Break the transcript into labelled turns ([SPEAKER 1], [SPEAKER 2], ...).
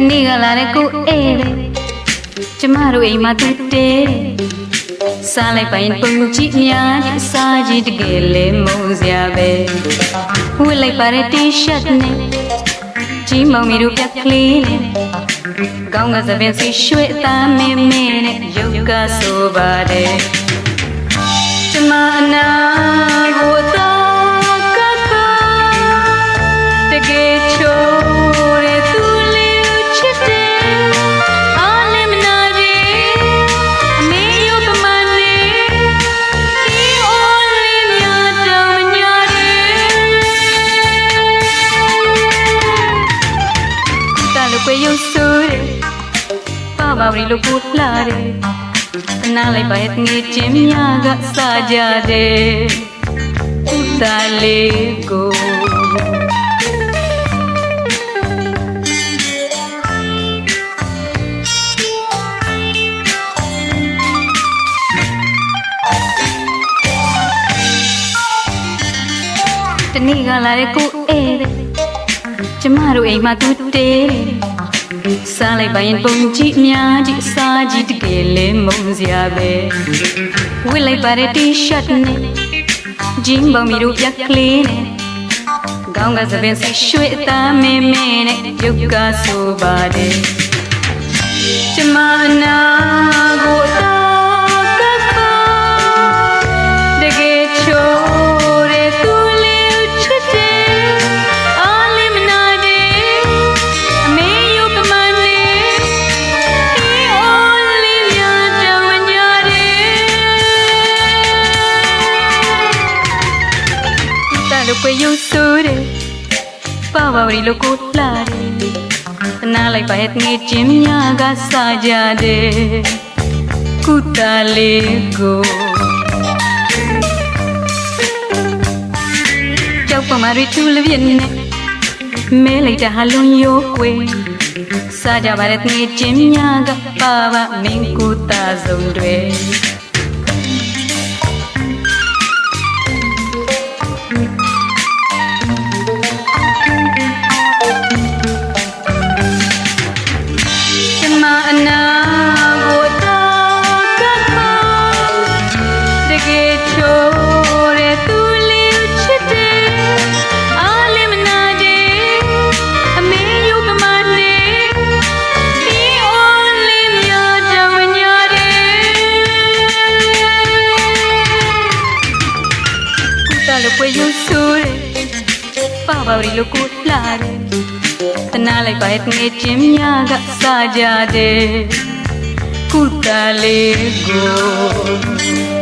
[SPEAKER 1] နေ့ကလာတဲ့ကိုအေးလေကျမတို့အိမ်မှာတူတေးစားလိုက်ပိုင်ပုံကြည့်များကြီးစားကြည့်တကယ်လေမုန်းစရာပဲဝတ်လိုက်ပါတဲ့ T-shirt နဲ့ကြီးမောင်မီတို့ပြက်ကလေးနဲ့ကောင်းကစပင်စီရွှေ့သားမင်းမင်းနဲ့ရုပ်ကဆိုပါတယ်ကျမအနာကိုသာကကတကယ်ချိုးတဲ့သူလေးချစ်တယ်အားလည်းမနာကြီးအမေရုပ်ပမာနေဒီအိုးလေးများတောင်ညာတယ်တလူကွေရုပ်ဆိုးတယ်ပါပါရီလို့ပို့လာတယ်နားလိုက်ပါရဲ့ငေးချင်းများကစားကြတယ်ဥတာလေးကိုတနေ့ကလာတဲ့ကိုအေးတဲ့ကျမတို့အိမ်မှာတူတေးစားလိုက်ပါရင်ပုံကြည့်များကြည့်စားကြည့်တကယ်လေမုန်းစရာပဲဝတ်လိုက်ပါတဲ့ T-shirt နဲ့ဂျင်းဘောင်မီတို့ပြက်ကလေးနဲ့ကောင်းကစပင်စီရွှေ့သားမင်းမင်းနဲ့ရုပ်ကဆိုပါတယ်ကျမနာကိုသာကကတကယ်ချိုးတဲ့သူလေးချစ်တယ်အားလည်းမနာတယ်အမေရုပ်ပမာနေဒီအိုးလေးများတောင်ညာတယ်တလူကွေရုပ်ဆိုးတယ်ပါပါရီလို့ကိုလာတယ်နားလိုက်ပါရဲ့ငေးချင်းများကစားကြတယ်ကုတာလေးကိုကြောက်ပမာရီသူလပြင်းနဲ့မဲလိုက်တာဟာလွန်ရိုးကွယ်စားကြပါတဲ့ငေးချင်းများကပါပါမင်းကုတာဆုံးတွေအနာကိုသာကကတကယ်ချိုးတဲ့သူလေးချစ်တယ်အားလည်းမနာတယ်အမေရုပ်ပမာနေဒီအိုးလေးများတောင်ညာတယ်ကုသလို့ပွေရုပ်ဆိုးတယ်ပါပါရီလို့ကိုလာတယ်တနာလိုက်ပါရဲ့ငေးချင်းများကစားကြတယ်ကုတာလေးကို